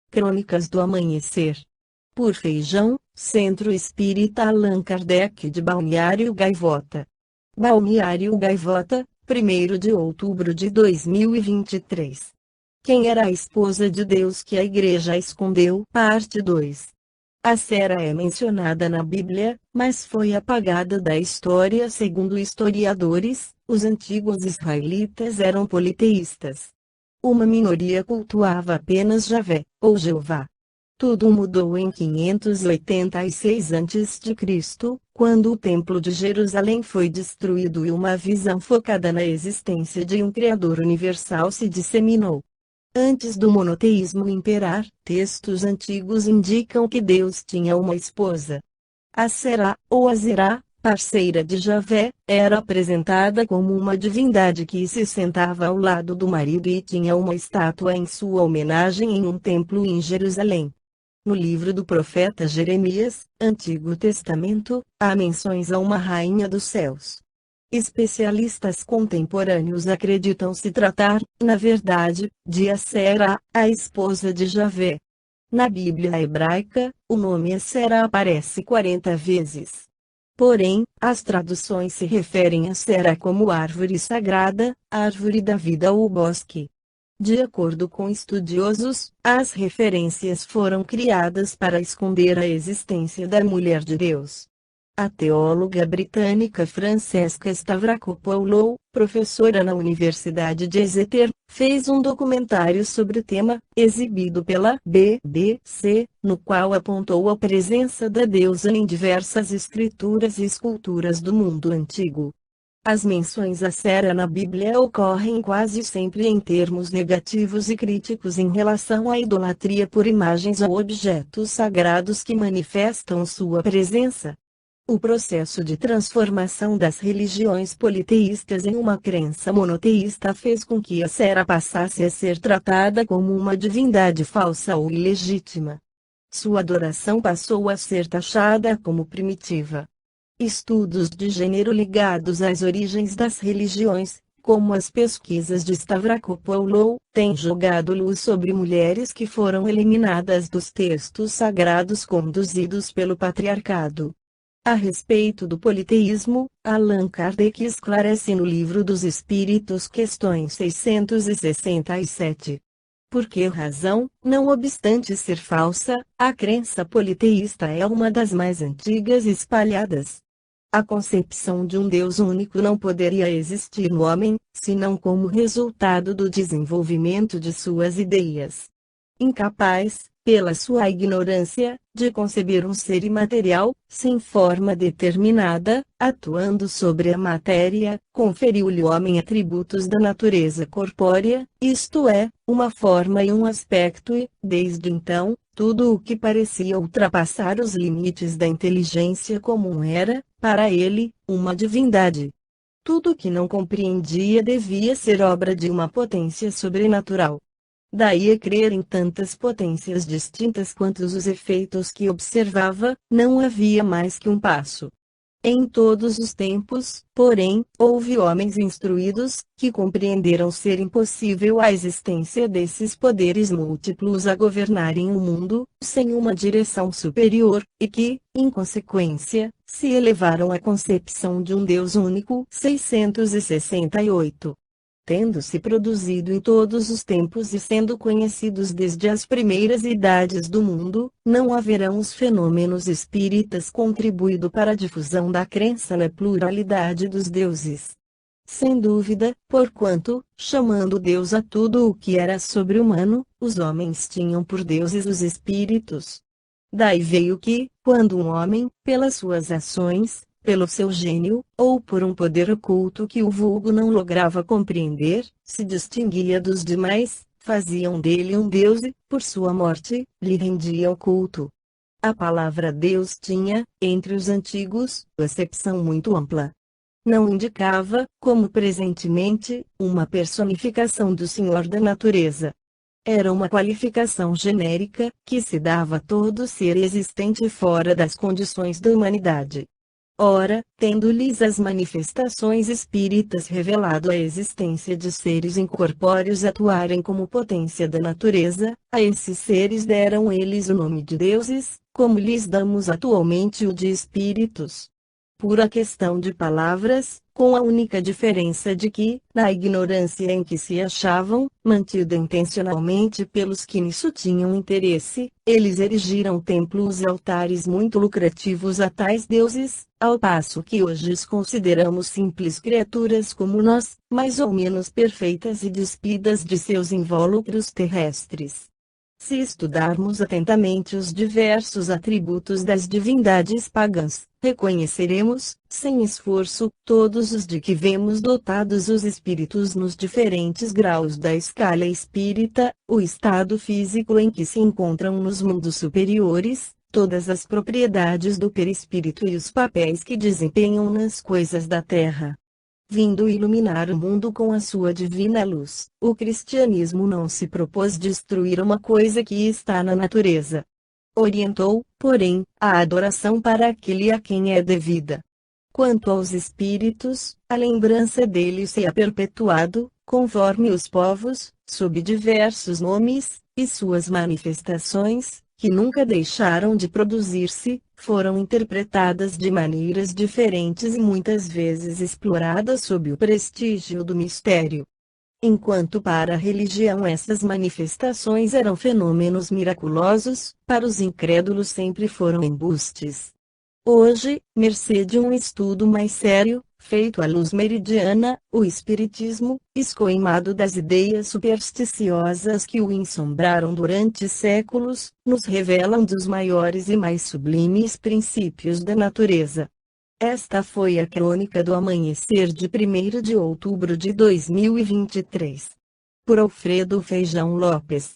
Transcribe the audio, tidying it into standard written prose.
Crônicas do Amanhecer. Por Feijão, Centro Espírita Allan Kardec de Balneário Gaivota. Balneário Gaivota, 1º de outubro de 2023. Quem era a esposa de Deus que a Igreja escondeu? Parte 2. A Sera é mencionada na Bíblia, mas foi apagada da história segundo historiadores. Os antigos israelitas eram politeístas. Uma minoria cultuava apenas Javé, ou Jeová. Tudo mudou em 586 a.C., quando o Templo de Jerusalém foi destruído e uma visão focada na existência de um Criador universal se disseminou. Antes do monoteísmo imperar, textos antigos indicam que Deus tinha uma esposa. A Será, ou Azerá, parceira de Javé, era apresentada como uma divindade que se sentava ao lado do marido e tinha uma estátua em sua homenagem em um templo em Jerusalém. No livro do profeta Jeremias, Antigo Testamento, há menções a uma rainha dos céus. Especialistas contemporâneos acreditam se tratar, na verdade, de Asera, a esposa de Javé. Na Bíblia hebraica, o nome Asera aparece 40 vezes. Porém, as traduções se referem a Sera como árvore sagrada, árvore da vida ou bosque. De acordo com estudiosos, as referências foram criadas para esconder a existência da mulher de Deus. A teóloga britânica Francesca Stavrakopoulos, professora na Universidade de Exeter, fez um documentário sobre o tema, exibido pela BBC, no qual apontou a presença da deusa em diversas escrituras e esculturas do mundo antigo. As menções a Sera na Bíblia ocorrem quase sempre em termos negativos e críticos em relação à idolatria por imagens ou objetos sagrados que manifestam sua presença. O processo de transformação das religiões politeístas em uma crença monoteísta fez com que a Sera passasse a ser tratada como uma divindade falsa ou ilegítima. Sua adoração passou a ser taxada como primitiva. Estudos de gênero ligados às origens das religiões, como as pesquisas de Stavrakopoulos, têm jogado luz sobre mulheres que foram eliminadas dos textos sagrados conduzidos pelo patriarcado. A respeito do politeísmo, Allan Kardec esclarece no Livro dos Espíritos questões 667. Por que razão, não obstante ser falsa, a crença politeísta é uma das mais antigas e espalhadas? A concepção de um Deus único não poderia existir no homem, senão como resultado do desenvolvimento de suas ideias. Incapaz, pela sua ignorância, de conceber um ser imaterial, sem forma determinada, atuando sobre a matéria, conferiu-lhe o homem atributos da natureza corpórea, isto é, uma forma e um aspecto e, desde então, tudo o que parecia ultrapassar os limites da inteligência comum era, para ele, uma divindade. Tudo que não compreendia devia ser obra de uma potência sobrenatural. Daí a crer em tantas potências distintas quantos os efeitos que observava, não havia mais que um passo. Em todos os tempos, porém, houve homens instruídos, que compreenderam ser impossível a existência desses poderes múltiplos a governarem o mundo, sem uma direção superior, e que, em consequência, se elevaram à concepção de um Deus único. 668. Tendo-se produzido em todos os tempos e sendo conhecidos desde as primeiras idades do mundo, não haverão os fenômenos espíritas contribuído para a difusão da crença na pluralidade dos deuses. Sem dúvida, porquanto, chamando Deus a tudo o que era sobre-humano, os homens tinham por deuses os espíritos. Daí veio que, quando um homem, pelas suas ações, pelo seu gênio, ou por um poder oculto que o vulgo não lograva compreender, se distinguia dos demais, faziam dele um deus e, por sua morte, lhe rendiam culto. A palavra Deus tinha, entre os antigos, acepção muito ampla. Não indicava, como presentemente, uma personificação do Senhor da natureza. Era uma qualificação genérica, que se dava a todo ser existente fora das condições da humanidade. Ora, tendo-lhes as manifestações espíritas revelado a existência de seres incorpóreos atuarem como potência da natureza, a esses seres deram eles o nome de deuses, como lhes damos atualmente o de espíritos. Pura questão de palavras, com a única diferença de que, na ignorância em que se achavam, mantida intencionalmente pelos que nisso tinham interesse, eles erigiram templos e altares muito lucrativos a tais deuses, ao passo que hoje os consideramos simples criaturas como nós, mais ou menos perfeitas e despidas de seus invólucros terrestres. Se estudarmos atentamente os diversos atributos das divindades pagãs, reconheceremos, sem esforço, todos os de que vemos dotados os espíritos nos diferentes graus da escala espírita, o estado físico em que se encontram nos mundos superiores, todas as propriedades do perispírito e os papéis que desempenham nas coisas da terra. Vindo iluminar o mundo com a sua divina luz, o cristianismo não se propôs destruir uma coisa que está na natureza. Orientou, porém, a adoração para aquele a quem é devida. Quanto aos espíritos, a lembrança deles se ha perpetuado, conforme os povos, sob diversos nomes, e suas manifestações, que nunca deixaram de produzir-se, foram interpretadas de maneiras diferentes e muitas vezes exploradas sob o prestígio do mistério. Enquanto para a religião essas manifestações eram fenômenos miraculosos, para os incrédulos sempre foram embustes. Hoje, mercê de um estudo mais sério, feito à luz meridiana, o espiritismo, escoimado das ideias supersticiosas que o ensombraram durante séculos, nos revela um dos maiores e mais sublimes princípios da natureza. Esta foi a crônica do amanhecer de 1º de outubro de 2023. Por Alfredo Feijão Lopes.